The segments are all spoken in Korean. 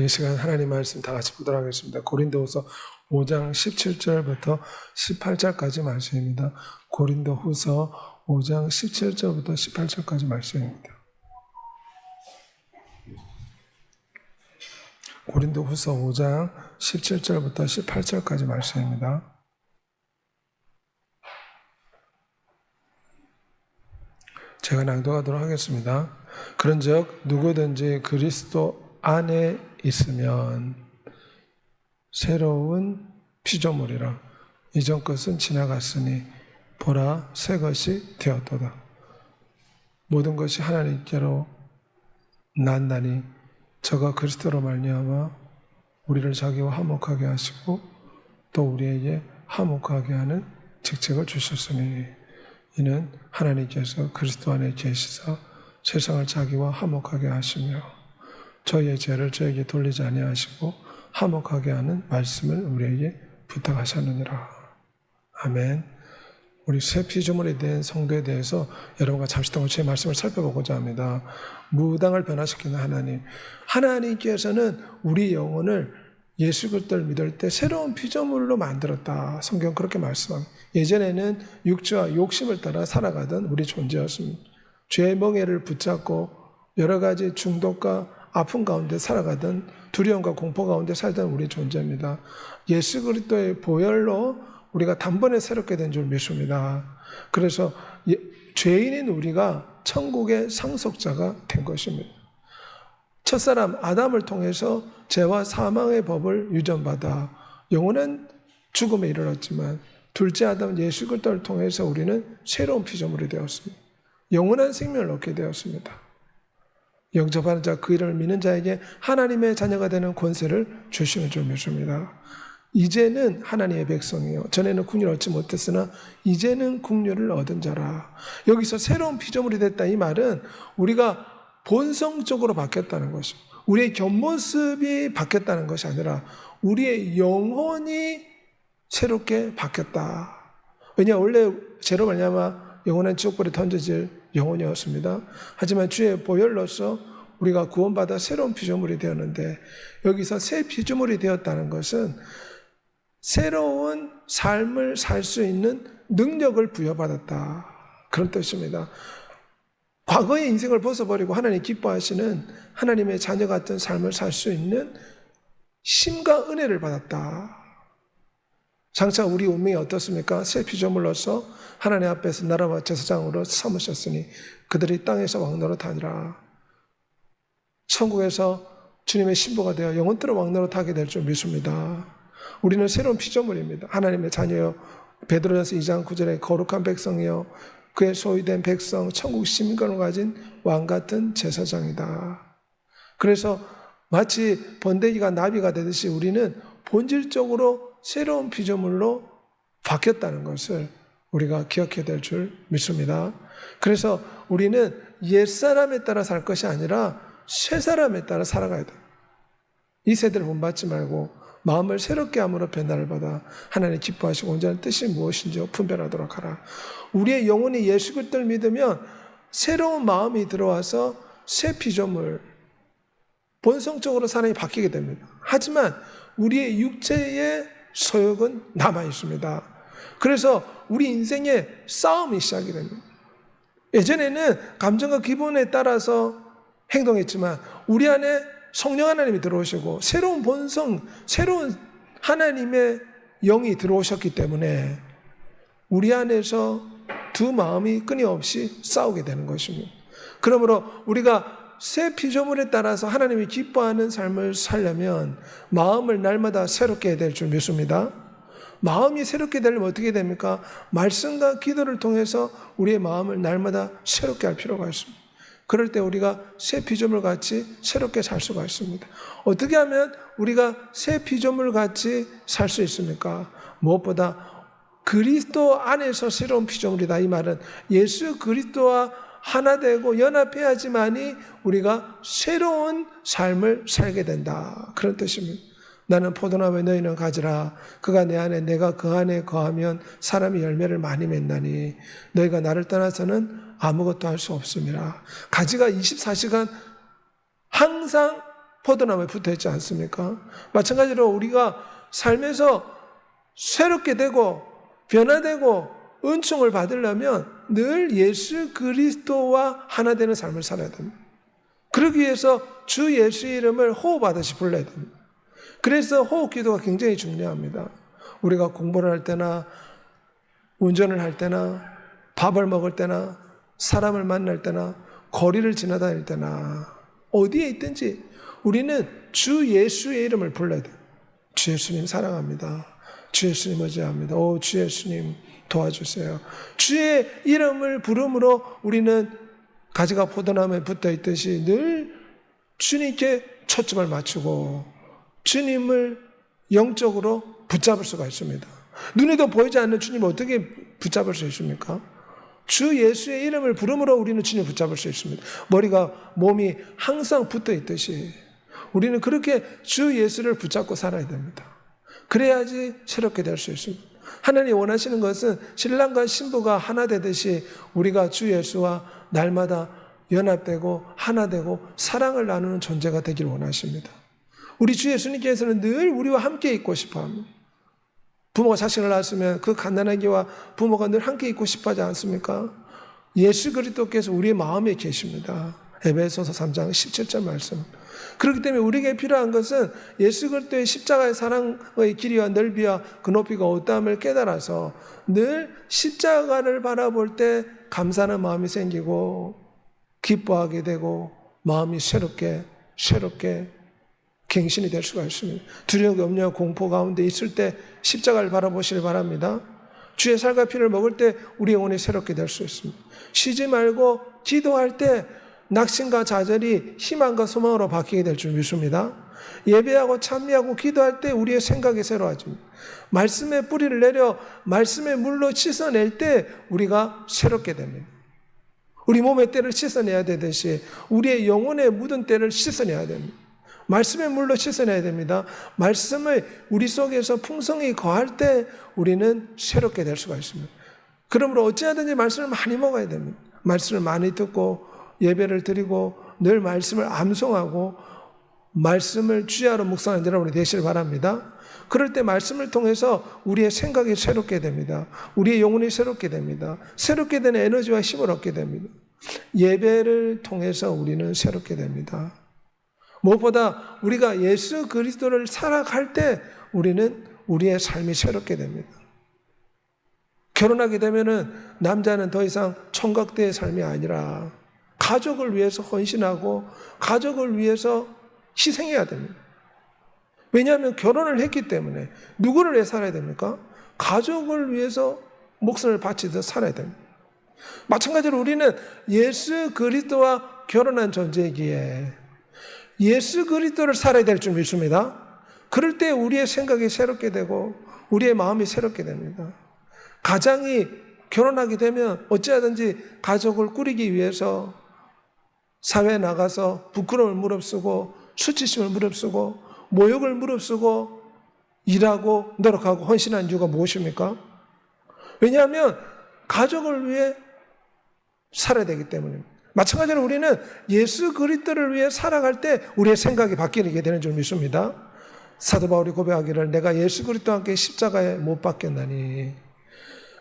우리 이 시간 하나님 말씀 다 같이 보도록 하겠습니다. 고린도후서 5장 17절부터 18절까지 말씀입니다. 고린도후서 5장 17절부터 18절까지 말씀입니다. 고린도후서 5장 17절부터 18절까지 말씀입니다. 제가 낭독하도록 하겠습니다. 그런즉 누구든지 그리스도 안에 있으면 새로운 피조물이라. 이전 것은 지나갔으니 보라 새 것이 되었도다. 모든 것이 하나님께로 났나니 저가 그리스도로 말미암아 우리를 자기와 화목하게 하시고 또 우리에게 화목하게 하는 직책을 주셨으니 이는 하나님께서 그리스도 안에 계시사 세상을 자기와 화목하게 하시며 저희의 죄를 저에게 돌리지 아니하시고 화목하게 하는 말씀을 우리에게 부탁하셨느니라. 아멘. 우리 새 피조물에 대한 성도에 대해서 여러분과 잠시 동안 제 말씀을 살펴보고자 합니다. 무당을 변화시키는 하나님. 하나님께서는 우리 영혼을 예수 그리스도를 믿을 때 새로운 피조물로 만들었다. 성경 그렇게 말씀합니다. 예전에는 육체와 욕심을 따라 살아가던 우리 존재였습니다. 죄의 멍에를 붙잡고 여러 가지 중독과 아픔 가운데 살아가던 두려움과 공포 가운데 살던 우리 존재입니다. 예수 그리스도의 보혈로 우리가 단번에 새롭게 된 줄 믿습니다. 그래서 죄인인 우리가 천국의 상속자가 된 것입니다. 첫사람 아담을 통해서 죄와 사망의 법을 유전받아 영원한 죽음에 이르렀지만 둘째 아담 예수 그리스도를 통해서 우리는 새로운 피조물이 되었습니다. 영원한 생명을 얻게 되었습니다. 영접하는 자 그 이름을 믿는 자에게 하나님의 자녀가 되는 권세를 주시는 줄 믿습니다. 이제는 하나님의 백성이요 전에는 국류를 얻지 못했으나 이제는 국류를 얻은 자라. 여기서 새로운 피조물이 됐다 이 말은 우리가 본성적으로 바뀌었다는 것입니다. 우리의 겉모습이 바뀌었다는 것이 아니라 우리의 영혼이 새롭게 바뀌었다. 왜냐 원래 죄로 말미암아 영원한 지옥불에 던져질 영혼이었습니다. 하지만 주의 보혈로서 우리가 구원받아 새로운 피조물이 되었는데 여기서 새 피조물이 되었다는 것은 새로운 삶을 살 수 있는 능력을 부여받았다. 그런 뜻입니다. 과거의 인생을 벗어버리고 하나님 기뻐하시는 하나님의 자녀 같은 삶을 살 수 있는 힘과 은혜를 받았다. 장차 우리 운명이 어떻습니까? 새 피조물로서 하나님 앞에서 나라와 제사장으로 삼으셨으니 그들이 땅에서 왕노릇하니라. 천국에서 주님의 신부가 되어 영원토록 왕노릇하게 될 줄 믿습니다. 우리는 새로운 피조물입니다. 하나님의 자녀요. 베드로전서 2장 9절에 거룩한 백성이요 그의 소유된 백성 천국 시민권을 가진 왕같은 제사장이다. 그래서 마치 번데기가 나비가 되듯이 우리는 본질적으로 새로운 피조물로 바뀌었다는 것을 우리가 기억해야 될 줄 믿습니다. 그래서 우리는 옛사람에 따라 살 것이 아니라 새사람에 따라 살아가야 돼요. 이 세대를 본받지 말고 마음을 새롭게 함으로 변화를 받아 하나님 기뻐하시고 온전한 뜻이 무엇인지 분별하도록 하라. 우리의 영혼이 예수 그리스도를 믿으면 새로운 마음이 들어와서 새 피조물, 본성적으로 사람이 바뀌게 됩니다. 하지만 우리의 육체의 소욕은 남아 있습니다. 그래서 우리 인생에 싸움이 시작이 됩니다. 예전에는 감정과 기분에 따라서 행동했지만 우리 안에 성령 하나님이 들어오시고 새로운 본성, 새로운 하나님의 영이 들어오셨기 때문에 우리 안에서 두 마음이 끊임없이 싸우게 되는 것입니다. 그러므로 우리가 새 피조물에 따라서 하나님이 기뻐하는 삶을 살려면 마음을 날마다 새롭게 해야 될 줄 믿습니다. 마음이 새롭게 되려면 어떻게 됩니까? 말씀과 기도를 통해서 우리의 마음을 날마다 새롭게 할 필요가 있습니다. 그럴 때 우리가 새 피조물 같이 새롭게 살 수가 있습니다. 어떻게 하면 우리가 새 피조물 같이 살 수 있습니까? 무엇보다 그리스도 안에서 새로운 피조물이다. 이 말은 예수 그리스도와 하나 되고 연합해야지만이 우리가 새로운 삶을 살게 된다. 그런 뜻입니다. 나는 포도나무에 너희는 가지라. 그가 내 안에 내가 그 안에 거하면 사람이 열매를 많이 맺나니 너희가 나를 떠나서는 아무것도 할 수 없음이라. 가지가 24시간 항상 포도나무에 붙어 있지 않습니까? 마찬가지로 우리가 삶에서 새롭게 되고 변화되고 은총을 받으려면 늘 예수 그리스도와 하나 되는 삶을 살아야 됩니다. 그러기 위해서 주 예수의 이름을 호흡하듯이 불러야 됩니다. 그래서 호흡 기도가 굉장히 중요합니다. 우리가 공부를 할 때나 운전을 할 때나 밥을 먹을 때나 사람을 만날 때나 거리를 지나다닐 때나 어디에 있든지 우리는 주 예수의 이름을 불러야 돼요. 주 예수님 사랑합니다. 주 예수님 의지합니다. 오, 주 예수님 도와주세요. 주의 이름을 부름으로 우리는 가지가 포도나무에 붙어 있듯이 늘 주님께 초점을 맞추고 주님을 영적으로 붙잡을 수가 있습니다. 눈에도 보이지 않는 주님을 어떻게 붙잡을 수 있습니까? 주 예수의 이름을 부름으로 우리는 주님을 붙잡을 수 있습니다. 머리가 몸이 항상 붙어 있듯이 우리는 그렇게 주 예수를 붙잡고 살아야 됩니다. 그래야지 새롭게 될 수 있습니다. 하나님 원하시는 것은 신랑과 신부가 하나 되듯이 우리가 주 예수와 날마다 연합되고 하나 되고 사랑을 나누는 존재가 되길 원하십니다. 우리 주 예수님께서는 늘 우리와 함께 있고 싶어 합니다. 부모가 자식을 낳았으면 그 갓난아기와 부모가 늘 함께 있고 싶어 하지 않습니까? 예수 그리스도께서 우리의 마음에 계십니다. 에베소서 3장 17절 말씀. 그렇기 때문에 우리에게 필요한 것은 예수 그리스도의 십자가의 사랑의 길이와 넓이와 그 높이가 어떠함을 깨달아서 늘 십자가를 바라볼 때 감사하는 마음이 생기고 기뻐하게 되고 마음이 새롭게 갱신이 될 수가 있습니다. 두려움, 염려, 공포 가운데 있을 때 십자가를 바라보시길 바랍니다. 주의 살과 피를 먹을 때 우리 영혼이 새롭게 될 수 있습니다. 쉬지 말고 기도할 때 낙심과 좌절이 희망과 소망으로 바뀌게 될 줄 믿습니다. 예배하고 찬미하고 기도할 때 우리의 생각이 새로워집니다. 말씀의 뿌리를 내려 말씀의 물로 씻어낼 때 우리가 새롭게 됩니다. 우리 몸의 때를 씻어내야 되듯이 우리의 영혼의 묻은 때를 씻어내야 됩니다. 말씀의 물로 씻어내야 됩니다. 말씀을 우리 속에서 풍성히 거할 때 우리는 새롭게 될 수가 있습니다. 그러므로 어찌하든지 말씀을 많이 먹어야 됩니다. 말씀을 많이 듣고 예배를 드리고 늘 말씀을 암송하고 말씀을 주야로 묵상하는 여러분이 되시길 바랍니다. 그럴 때 말씀을 통해서 우리의 생각이 새롭게 됩니다. 우리의 영혼이 새롭게 됩니다. 새롭게 되는 에너지와 힘을 얻게 됩니다. 예배를 통해서 우리는 새롭게 됩니다. 무엇보다 우리가 예수 그리스도를 살아갈 때 우리는 우리의 삶이 새롭게 됩니다. 결혼하게 되면은 남자는 더 이상 총각대의 삶이 아니라 가족을 위해서 헌신하고 가족을 위해서 희생해야 됩니다. 왜냐하면 결혼을 했기 때문에 누구를 위해 살아야 됩니까? 가족을 위해서 목숨을 바치듯 살아야 됩니다. 마찬가지로 우리는 예수 그리스도와 결혼한 존재이기에 예수 그리스도를 살아야 될 줄 믿습니다. 그럴 때 우리의 생각이 새롭게 되고 우리의 마음이 새롭게 됩니다. 가장이 결혼하게 되면 어찌하든지 가족을 꾸리기 위해서 사회에 나가서 부끄러움을 무릅쓰고 수치심을 무릅쓰고 모욕을 무릅쓰고 일하고 노력하고 헌신한 이유가 무엇입니까? 왜냐하면 가족을 위해 살아야 되기 때문입니다. 마찬가지로 우리는 예수 그리스도를 위해 살아갈 때 우리의 생각이 바뀌게 되는 줄 믿습니다. 사도 바울이 고백하기를 내가 예수 그리스도와 함께 십자가에 못 박혔나니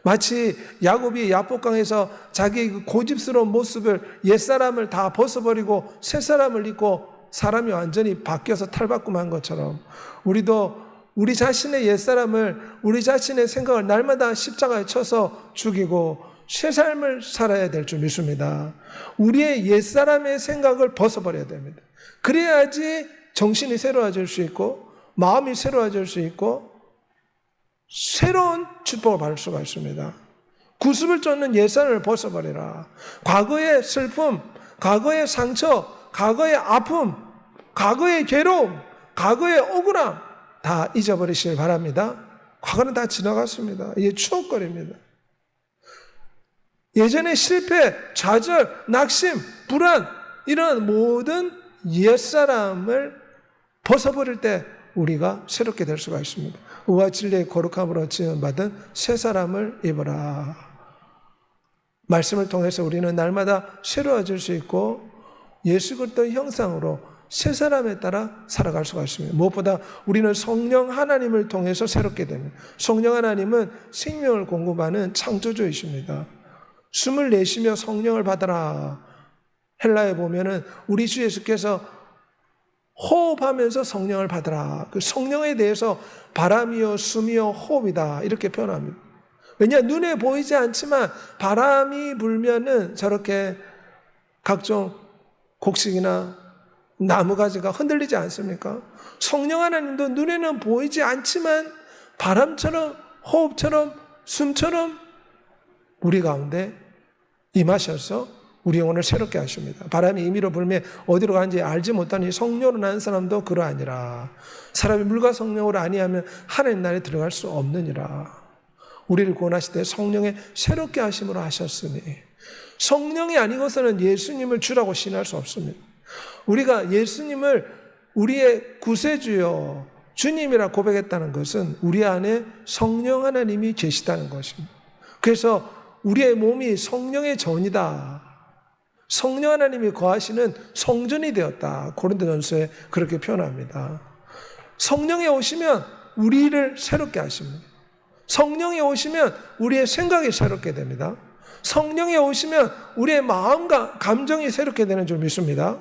마치 야곱이 야복강에서 자기의 고집스러운 모습을 옛사람을 다 벗어버리고 새사람을 입고 사람이 완전히 바뀌어서 탈바꿈한 것처럼 우리도 우리 자신의 옛사람을 우리 자신의 생각을 날마다 십자가에 쳐서 죽이고 새 삶을 살아야 될 줄 믿습니다. 우리의 옛사람의 생각을 벗어버려야 됩니다. 그래야지 정신이 새로워질 수 있고 마음이 새로워질 수 있고 새로운 축복을 받을 수가 있습니다. 구습을 쫓는 옛사람을 벗어버리라. 과거의 슬픔, 과거의 상처, 과거의 아픔, 과거의 괴로움, 과거의 억울함 다 잊어버리시길 바랍니다. 과거는 다 지나갔습니다. 이게 추억거리입니다. 예전의 실패, 좌절, 낙심, 불안 이런 모든 옛사람을 벗어버릴 때 우리가 새롭게 될 수가 있습니다. 의와 진리의 거룩함으로 지음받은 새 사람을 입어라. 말씀을 통해서 우리는 날마다 새로워질 수 있고 예수 그리스도의 형상으로 새 사람에 따라 살아갈 수가 있습니다. 무엇보다 우리는 성령 하나님을 통해서 새롭게 됩니다. 성령 하나님은 생명을 공급하는 창조주이십니다. 숨을 내쉬며 성령을 받아라. 헬라에 보면은 우리 주 예수께서 호흡하면서 성령을 받아라. 그 성령에 대해서 바람이요, 숨이요, 호흡이다. 이렇게 표현합니다. 왜냐, 눈에 보이지 않지만 바람이 불면은 저렇게 각종 곡식이나 나무가지가 흔들리지 않습니까? 성령 하나님도 눈에는 보이지 않지만 바람처럼, 호흡처럼, 숨처럼 우리 가운데 임하셔서 우리 영혼을 새롭게 하십니다. 바람이 임의로 불며 어디로 가는지 알지 못하니 성령으로 난 사람도 그러하니라. 사람이 물과 성령으로 아니하면 하나님 나라에 들어갈 수 없느니라. 우리를 구원하실 때 성령의 새롭게 하심으로 하셨으니 성령이 아니고서는 예수님을 주라고 신할 수 없습니다. 우리가 예수님을 우리의 구세주요 주님이라 고백했다는 것은 우리 안에 성령 하나님이 계시다는 것입니다. 그래서 우리의 몸이 성령의 전이다. 성령 하나님이 거하시는 성전이 되었다. 고린도전서에 그렇게 표현합니다. 성령이 오시면 우리를 새롭게 하십니다. 성령이 오시면 우리의 생각이 새롭게 됩니다. 성령이 오시면 우리의 마음과 감정이 새롭게 되는 줄 믿습니다.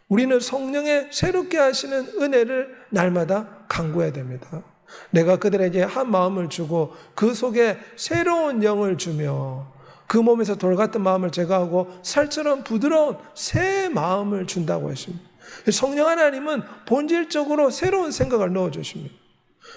우리는 성령의 새롭게 하시는 은혜를 날마다 간구해야 됩니다. 내가 그들에게 한 마음을 주고 그 속에 새로운 영을 주며 그 몸에서 돌 같은 마음을 제거하고 살처럼 부드러운 새 마음을 준다고 했습니다. 성령 하나님은 본질적으로 새로운 생각을 넣어주십니다.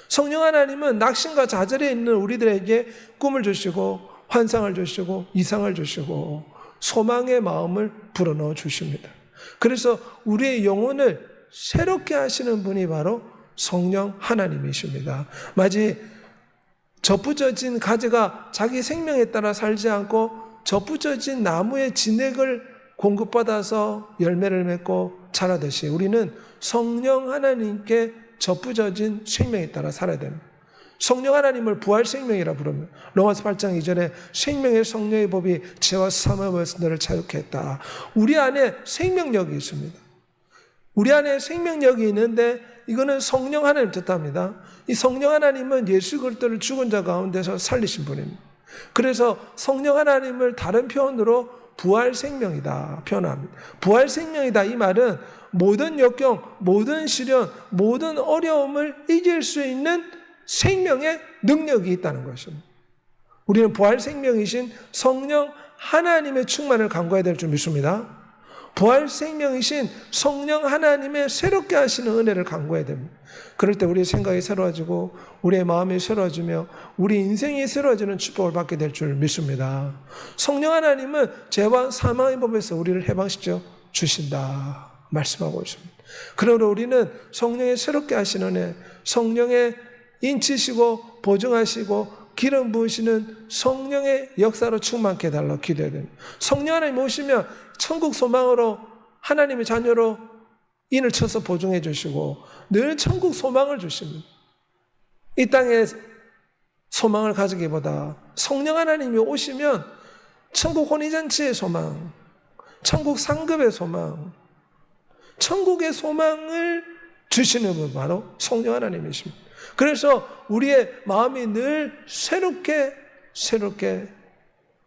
성령 하나님은 낙심과 좌절에 있는 우리들에게 꿈을 주시고 환상을 주시고 이상을 주시고 소망의 마음을 불어넣어 주십니다. 그래서 우리의 영혼을 새롭게 하시는 분이 바로 성령 하나님이십니다. 마치 접붙여진 가지가 자기 생명에 따라 살지 않고 접붙여진 나무의 진액을 공급받아서 열매를 맺고 자라듯이 우리는 성령 하나님께 접붙여진 생명에 따라 살아야 됩니다. 성령 하나님을 부활 생명이라 부릅니다. 로마서 8장 2절에 생명의 성령의 법이 죄와 사망에서 너를 자유케 했다. 우리 안에 생명력이 있습니다. 우리 안에 생명력이 있는데 이거는 성령 하나님 뜻합니다. 이 성령 하나님은 예수 그리스도를 죽은 자 가운데서 살리신 분입니다. 그래서 성령 하나님을 다른 표현으로 부활 생명이다 표현합니다. 부활 생명이다 이 말은 모든 역경, 모든 시련, 모든 어려움을 이길 수 있는 생명의 능력이 있다는 것입니다. 우리는 부활 생명이신 성령 하나님의 충만을 간구해야 될 줄 믿습니다. 부활 생명이신 성령 하나님의 새롭게 하시는 은혜를 간구해야 됩니다. 그럴 때 우리의 생각이 새로워지고 우리의 마음이 새로워지며 우리 인생이 새로워지는 축복을 받게 될 줄 믿습니다. 성령 하나님은 죄와 사망의 법에서 우리를 해방시켜 주신다 말씀하고 있습니다. 그러므로 우리는 성령의 새롭게 하시는 은혜, 성령의 인치시고 보증하시고 기름 부으시는 성령의 역사로 충만케 해달라 기도해야 됩니다. 성령 하나님 오시면 천국 소망으로 하나님의 자녀로 인을 쳐서 보증해 주시고 늘 천국 소망을 주십니다. 이 땅에 소망을 가지기보다 성령 하나님이 오시면 천국 혼인잔치의 소망, 천국 상급의 소망, 천국의 소망을 주시는 분 바로 성령 하나님이십니다. 그래서 우리의 마음이 늘 새롭게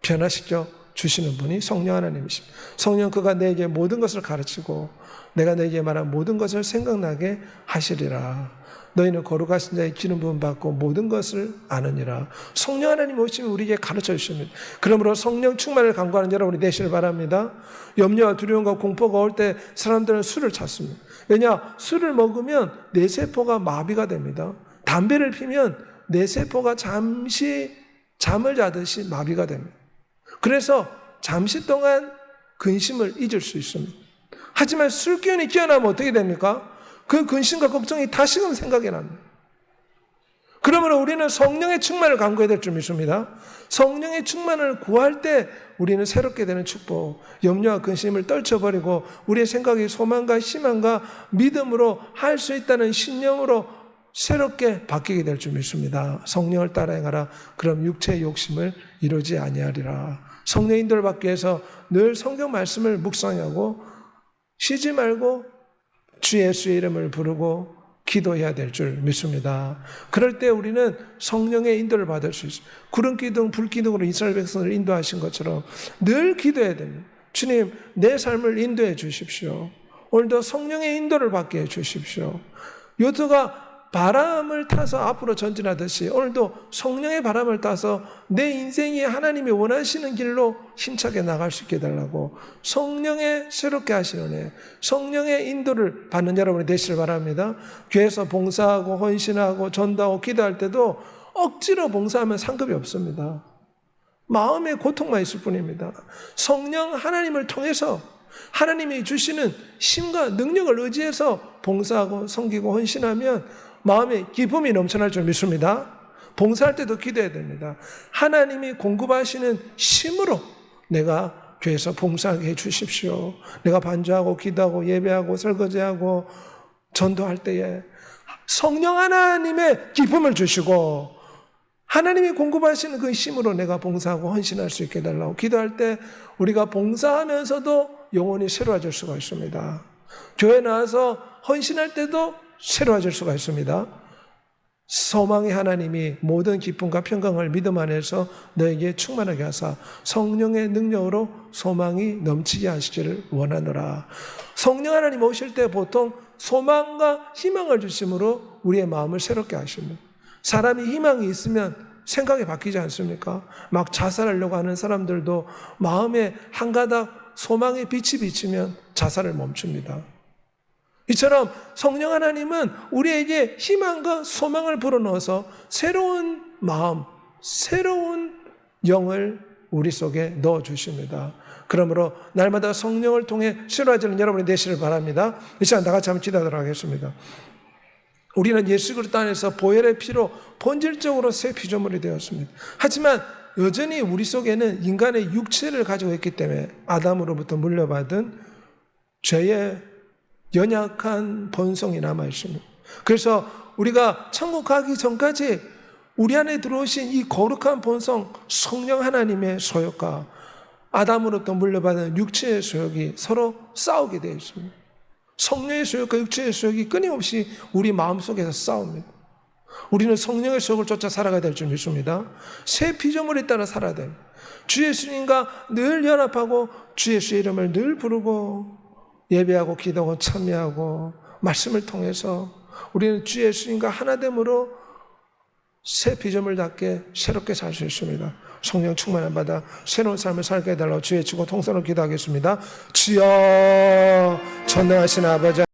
변화시켜 주시는 분이 성령 하나님이십니다. 성령 그가 내게 모든 것을 가르치고 내가 너에게 말한 모든 것을 생각나게 하시리라. 너희는 거룩하신 자의 기름 부음 받고 모든 것을 아느니라. 성령 하나님 오시면 우리에게 가르쳐 주십니다. 그러므로 성령 충만을 간구하는 여러분이 되시길 바랍니다. 염려와 두려움과 공포가 올 때 사람들은 술을 찾습니다. 왜냐? 술을 먹으면 뇌세포가 마비가 됩니다. 담배를 피면 뇌세포가 잠시 잠을 자듯이 마비가 됩니다. 그래서 잠시 동안 근심을 잊을 수 있습니다. 하지만 술 기운이 끼어나면 어떻게 됩니까? 그 근심과 걱정이 다시금 생각이 납니다. 그러므로 우리는 성령의 충만을 간구해야 될 줄 믿습니다. 성령의 충만을 구할 때 우리는 새롭게 되는 축복, 염려와 근심을 떨쳐버리고 우리의 생각이 소망과 희망과 믿음으로 할 수 있다는 신념으로 새롭게 바뀌게 될 줄 믿습니다. 성령을 따라 행하라. 그럼 육체의 욕심을 이루지 아니하리라. 성령 인도를 받기 위해서 늘 성경 말씀을 묵상하고 쉬지 말고 주 예수의 이름을 부르고 기도해야 될 줄 믿습니다. 그럴 때 우리는 성령의 인도를 받을 수 있어요. 구름 기둥, 불 기둥으로 이스라엘 백성을 인도하신 것처럼 늘 기도해야 됩니다. 주님, 내 삶을 인도해 주십시오. 오늘도 성령의 인도를 받게 해 주십시오. 요토가 바람을 타서 앞으로 전진하듯이 오늘도 성령의 바람을 타서 내 인생이 하나님이 원하시는 길로 힘차게 나갈 수 있게 해달라고 성령의 새롭게 하시는 애, 성령의 인도를 받는 여러분이 되시길 바랍니다. 교회에서 봉사하고 헌신하고 전도하고 기도할 때도 억지로 봉사하면 상급이 없습니다. 마음의 고통만 있을 뿐입니다. 성령 하나님을 통해서 하나님이 주시는 힘과 능력을 의지해서 봉사하고 섬기고 헌신하면 마음에 기쁨이 넘쳐날 줄 믿습니다. 봉사할 때도 기도해야 됩니다. 하나님이 공급하시는 힘으로 내가 교회에서 봉사하게 해 주십시오. 내가 반주하고 기도하고 예배하고 설거지하고 전도할 때에 성령 하나님의 기쁨을 주시고 하나님이 공급하시는 그 힘으로 내가 봉사하고 헌신할 수 있게 해달라고 기도할 때 우리가 봉사하면서도 영혼이 새로워질 수가 있습니다. 교회 나와서 헌신할 때도 새로워질 수가 있습니다. 소망의 하나님이 모든 기쁨과 평강을 믿음 안에서 너에게 충만하게 하사 성령의 능력으로 소망이 넘치게 하시기를 원하노라. 성령 하나님 오실 때 보통 소망과 희망을 주심으로 우리의 마음을 새롭게 하십니다. 사람이 희망이 있으면 생각이 바뀌지 않습니까? 막 자살하려고 하는 사람들도 마음에 한 가닥 소망의 빛이 비치면 자살을 멈춥니다. 이처럼 성령 하나님은 우리에게 희망과 소망을 불어넣어서 새로운 마음, 새로운 영을 우리 속에 넣어주십니다. 그러므로 날마다 성령을 통해 새로워지는 여러분이 되시길 바랍니다. 이 시간 다 같이 한번 기도하도록 하겠습니다. 우리는 예수 그리스도 안에서 보혈의 피로 본질적으로 새 피조물이 되었습니다. 하지만 여전히 우리 속에는 인간의 육체를 가지고 있기 때문에 아담으로부터 물려받은 죄의 연약한 본성이 남아 있습니다. 그래서 우리가 천국 가기 전까지 우리 안에 들어오신 이 거룩한 본성, 성령 하나님의 소욕과 아담으로부터 물려받은 육체의 소욕이 서로 싸우게 되어 있습니다. 성령의 소욕과 육체의 소욕이 끊임없이 우리 마음속에서 싸웁니다. 우리는 성령의 소욕을 쫓아 살아가야 될 줄 믿습니다. 새 피조물에 따라 살아야 됩니다. 주 예수님과 늘 연합하고 주 예수의 이름을 늘 부르고 예배하고 기도하고 참여하고 말씀을 통해서 우리는 주 예수님과 하나됨으로 새 피조물답게 새롭게 살 수 있습니다. 성령 충만함 받아 새로운 삶을 살게 해달라고 주의 치고 통성으로 기도하겠습니다. 주여 전능하신 아버지